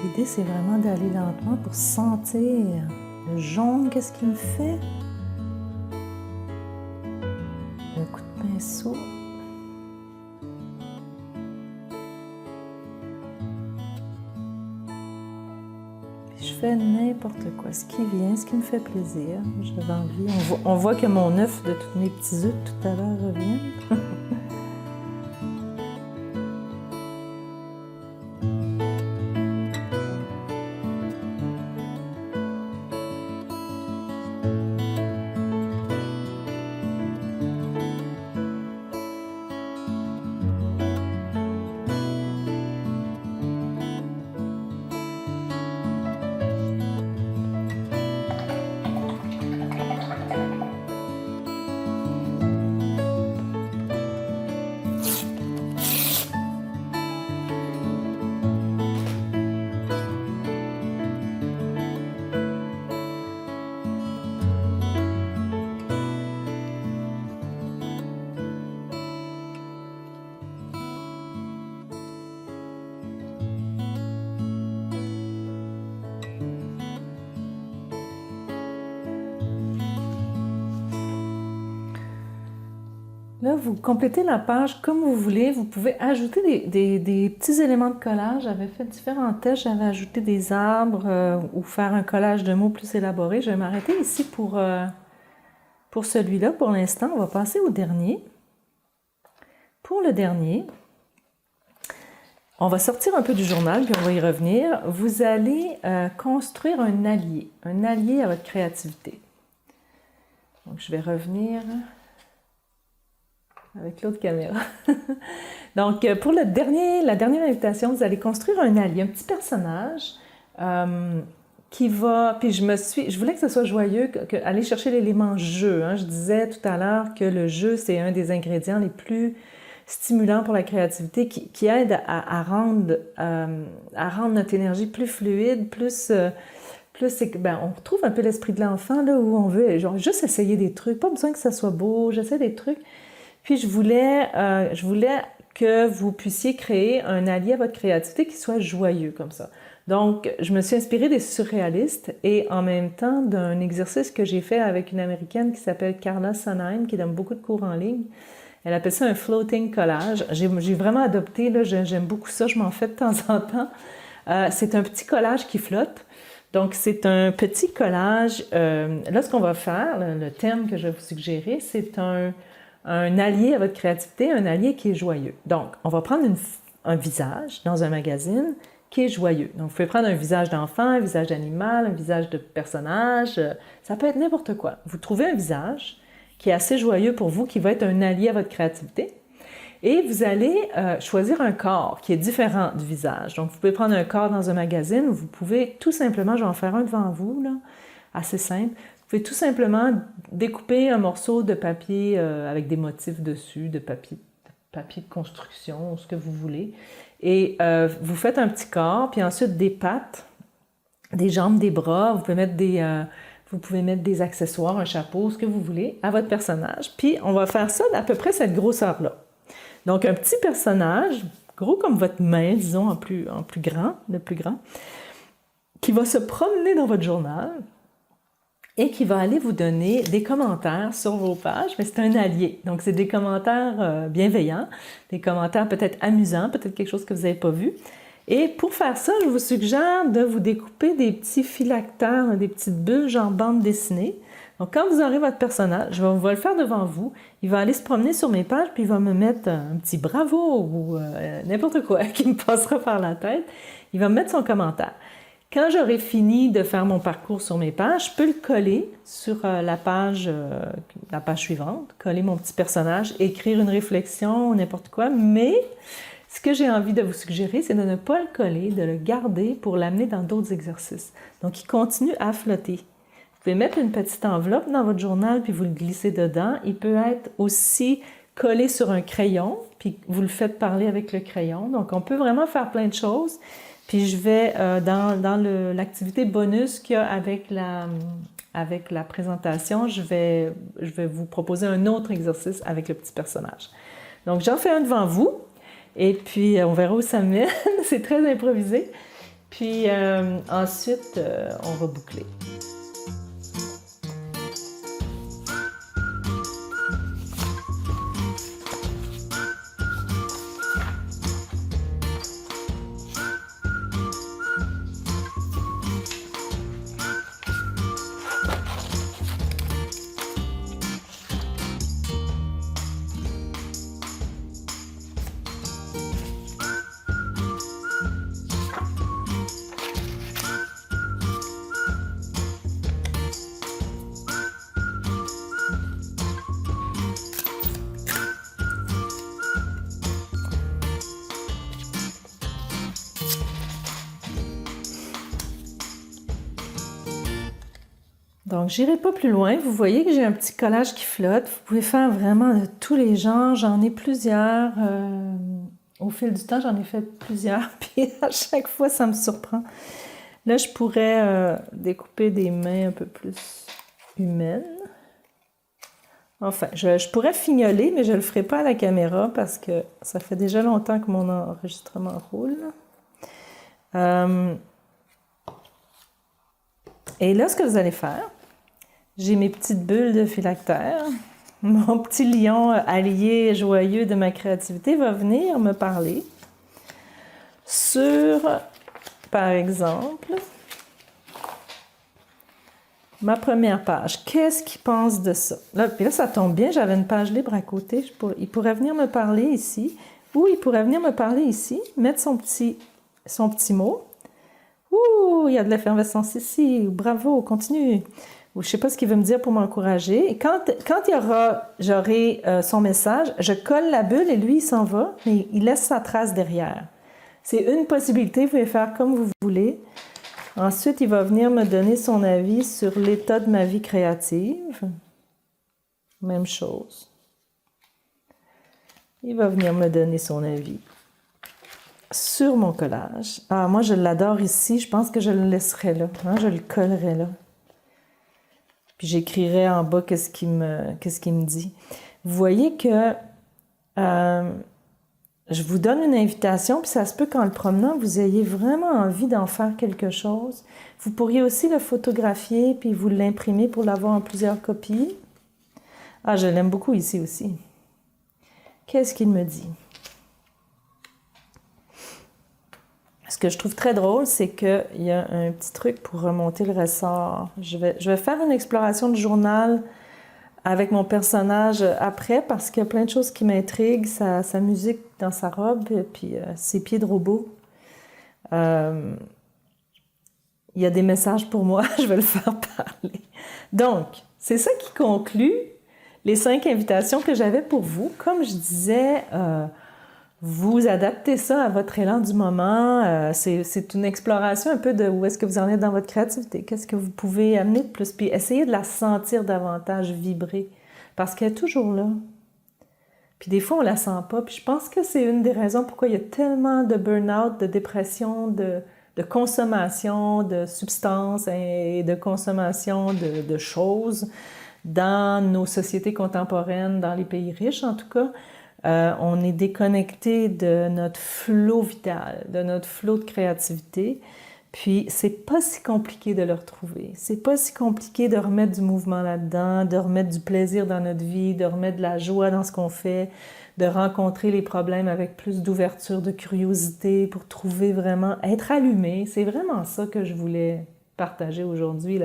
L'idée, c'est vraiment d'aller lentement pour sentir le jaune, qu'est-ce qu'il me fait. Un coup de pinceau. Je fais n'importe quoi, ce qui vient, ce qui me fait plaisir. J'avais envie. On voit que mon œuf de tous mes petits œufs tout à l'heure revient. Là, vous complétez la page comme vous voulez. Vous pouvez ajouter des petits éléments de collage. J'avais fait différents tests. J'avais ajouté des arbres ou faire un collage de mots plus élaboré. Je vais m'arrêter ici pour celui-là. Pour l'instant, on va passer au dernier. Pour le dernier, on va sortir un peu du journal, puis on va y revenir. Vous allez construire un allié à votre créativité. Donc, je vais revenir avec l'autre caméra. Donc, pour la dernière invitation, vous allez construire un allié, un petit personnage qui va... Puis je voulais que ce soit joyeux, aller chercher l'élément jeu. Hein. Je disais tout à l'heure que le jeu, c'est un des ingrédients les plus stimulants pour la créativité, qui aident à rendre notre énergie plus fluide, plus c'est que, ben, on retrouve un peu l'esprit de l'enfant, là, où on veut genre, juste essayer des trucs, pas besoin que ça soit beau, j'essaie des trucs. Puis je voulais que vous puissiez créer un allié à votre créativité qui soit joyeux comme ça. Donc, je me suis inspirée des surréalistes et en même temps d'un exercice que j'ai fait avec une Américaine qui s'appelle Carla Sonheim, qui donne beaucoup de cours en ligne. Elle appelle ça un floating collage. J'ai vraiment adopté, là, j'aime beaucoup ça, je m'en fais de temps en temps. C'est un petit collage qui flotte. Donc, c'est un petit collage. Là, ce qu'on va faire, le thème que je vais vous suggérer, c'est un allié à votre créativité, un allié qui est joyeux. Donc, on va prendre un visage dans un magazine qui est joyeux. Donc, vous pouvez prendre un visage d'enfant, un visage d'animal, un visage de personnage. Ça peut être n'importe quoi. Vous trouvez un visage qui est assez joyeux pour vous, qui va être un allié à votre créativité. Et vous allez choisir un corps qui est différent du visage. Donc, vous pouvez prendre un corps dans un magazine, ou vous pouvez tout simplement, je vais en faire un devant vous, là, assez simple. Vous pouvez tout simplement découper un morceau de papier avec des motifs dessus, de papier de construction, ce que vous voulez. Et vous faites un petit corps, puis ensuite des pattes, des jambes, des bras. Vous pouvez mettre des accessoires, un chapeau, ce que vous voulez, à votre personnage. Puis on va faire ça d'à peu près cette grosseur-là. Donc, un petit personnage, gros comme votre main, disons, en plus grand, le plus grand, qui va se promener dans votre journal et qui va aller vous donner des commentaires sur vos pages, mais c'est un allié. Donc, c'est des commentaires bienveillants, des commentaires peut-être amusants, peut-être quelque chose que vous n'avez pas vu. Et pour faire ça, je vous suggère de vous découper des petits phylactères, des petites bulles, genre bande dessinée. Donc, quand vous aurez votre personnage, je vais le faire devant vous. Il va aller se promener sur mes pages, puis il va me mettre un petit bravo ou n'importe quoi qui me passera par la tête. Il va me mettre son commentaire. Quand j'aurai fini de faire mon parcours sur mes pages, je peux le coller sur la page suivante, coller mon petit personnage, écrire une réflexion, n'importe quoi. Mais ce que j'ai envie de vous suggérer, c'est de ne pas le coller, de le garder pour l'amener dans d'autres exercices. Donc, il continue à flotter. Vous pouvez mettre une petite enveloppe dans votre journal, puis vous le glissez dedans. Il peut être aussi collé sur un crayon, puis vous le faites parler avec le crayon. Donc, on peut vraiment faire plein de choses. Puis, je vais, dans l'activité bonus qu'il y a avec la présentation, je vais vous proposer un autre exercice avec le petit personnage. Donc, j'en fais un devant vous, et puis on verra où ça mène. C'est très improvisé. Puis, ensuite, on va boucler. Donc, j'irai pas plus loin. Vous voyez que j'ai un petit collage qui flotte. Vous pouvez faire vraiment de tous les genres. J'en ai plusieurs. Au fil du temps, j'en ai fait plusieurs. Puis à chaque fois, ça me surprend. Là, je pourrais découper des mains un peu plus humaines. Enfin, je pourrais fignoler, mais je ne le ferai pas à la caméra parce que ça fait déjà longtemps que mon enregistrement roule. Et là, ce que vous allez faire, j'ai mes petites bulles de phylactère. Mon petit lion allié joyeux de ma créativité va venir me parler sur, par exemple, ma première page. Qu'est-ce qu'il pense de ça? Là, puis là, ça tombe bien, j'avais une page libre à côté. Il pourrait venir me parler ici, ou il pourrait venir me parler ici, mettre son petit mot. Ouh, il y a de l'effervescence ici. Bravo, continue. Ou je ne sais pas ce qu'il veut me dire pour m'encourager. Et quand j'aurai son message, je colle la bulle et lui, il s'en va, mais il laisse sa trace derrière. C'est une possibilité, vous pouvez faire comme vous voulez. Ensuite, il va venir me donner son avis sur l'état de ma vie créative. Même chose. il va venir me donner son avis sur mon collage. Ah, moi, je l'adore ici. Je pense que je le laisserai là. Hein, je le collerai là. Puis j'écrirai en bas qu'est-ce qu'il me dit. Vous voyez que je vous donne une invitation, puis ça se peut qu'en le promenant, vous ayez vraiment envie d'en faire quelque chose. Vous pourriez aussi le photographier, puis vous l'imprimer pour l'avoir en plusieurs copies. Ah, je l'aime beaucoup ici aussi. Qu'est-ce qu'il me dit? Ce que je trouve très drôle, c'est qu'il y a un petit truc pour remonter le ressort. Je vais faire une exploration de journal avec mon personnage après, parce qu'il y a plein de choses qui m'intriguent. Sa musique dans sa robe, et puis ses pieds de robot. Il y a des messages pour moi, je vais le faire parler. Donc, c'est ça qui conclut les 5 invitations que j'avais pour vous. Comme je disais, vous adaptez ça à votre élan du moment. C'est une exploration un peu de où est-ce que vous en êtes dans votre créativité. Qu'est-ce que vous pouvez amener de plus? Puis essayez de la sentir davantage vibrer, parce qu'elle est toujours là. Puis des fois, on la sent pas. Puis je pense que c'est une des raisons pourquoi il y a tellement de burn-out, de dépression, de consommation de substances et de consommation de choses dans nos sociétés contemporaines, dans les pays riches en tout cas. On est déconnecté de notre flot vital, de notre flot de créativité. Puis, c'est pas si compliqué de le retrouver. C'est pas si compliqué de remettre du mouvement là-dedans, de remettre du plaisir dans notre vie, de remettre de la joie dans ce qu'on fait, de rencontrer les problèmes avec plus d'ouverture, de curiosité, pour trouver vraiment, être allumé. C'est vraiment ça que je voulais partager aujourd'hui.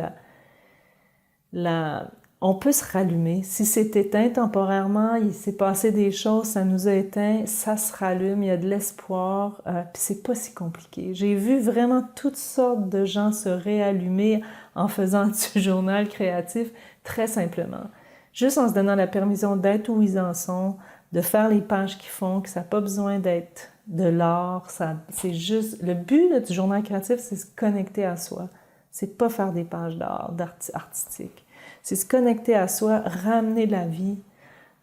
On peut se rallumer. Si c'est éteint temporairement, il s'est passé des choses, ça nous a éteint, ça se rallume, il y a de l'espoir, puis c'est pas si compliqué. J'ai vu vraiment toutes sortes de gens se réallumer en faisant du journal créatif, très simplement. Juste en se donnant la permission d'être où ils en sont, de faire les pages qu'ils font, que ça n'a pas besoin d'être de l'art, c'est juste... Le but du journal créatif, c'est se connecter à soi. C'est pas faire des pages d'art, artistique. C'est se connecter à soi, ramener de la vie,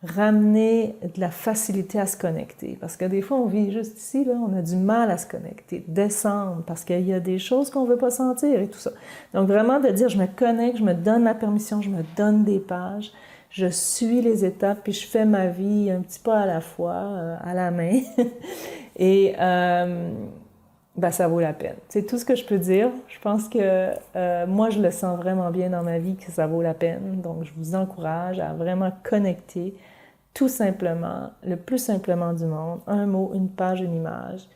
ramener de la facilité à se connecter. Parce que des fois, on vit juste ici, là, on a du mal à se connecter, descendre, parce qu'il y a des choses qu'on ne veut pas sentir et tout ça. Donc vraiment de dire, je me connecte, je me donne la permission, je me donne des pages, je suis les étapes, puis je fais ma vie un petit pas à la fois, à la main. Et... ben, ça vaut la peine. C'est tout ce que je peux dire. Je pense que moi, je le sens vraiment bien dans ma vie que ça vaut la peine. Donc, je vous encourage à vraiment connecter tout simplement, le plus simplement du monde. Un mot, une page, une image.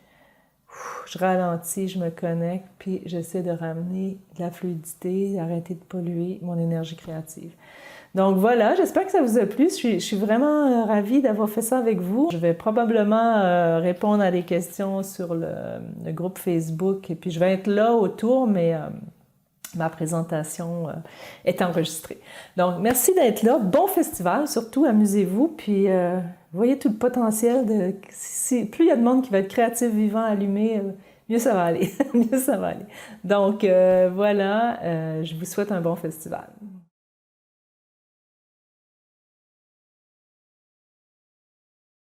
Je ralentis, je me connecte, puis j'essaie de ramener de la fluidité, d'arrêter de polluer mon énergie créative. Donc voilà, j'espère que ça vous a plu. Je suis vraiment ravie d'avoir fait ça avec vous. Je vais probablement répondre à des questions sur le groupe Facebook et puis je vais être là autour, mais ma présentation est enregistrée. Donc merci d'être là. Bon festival, surtout amusez-vous, puis voyez tout le potentiel de... plus il y a de monde qui va être créatif, vivant, allumé, mieux ça va aller. Mieux ça va aller. Donc voilà, je vous souhaite un bon festival.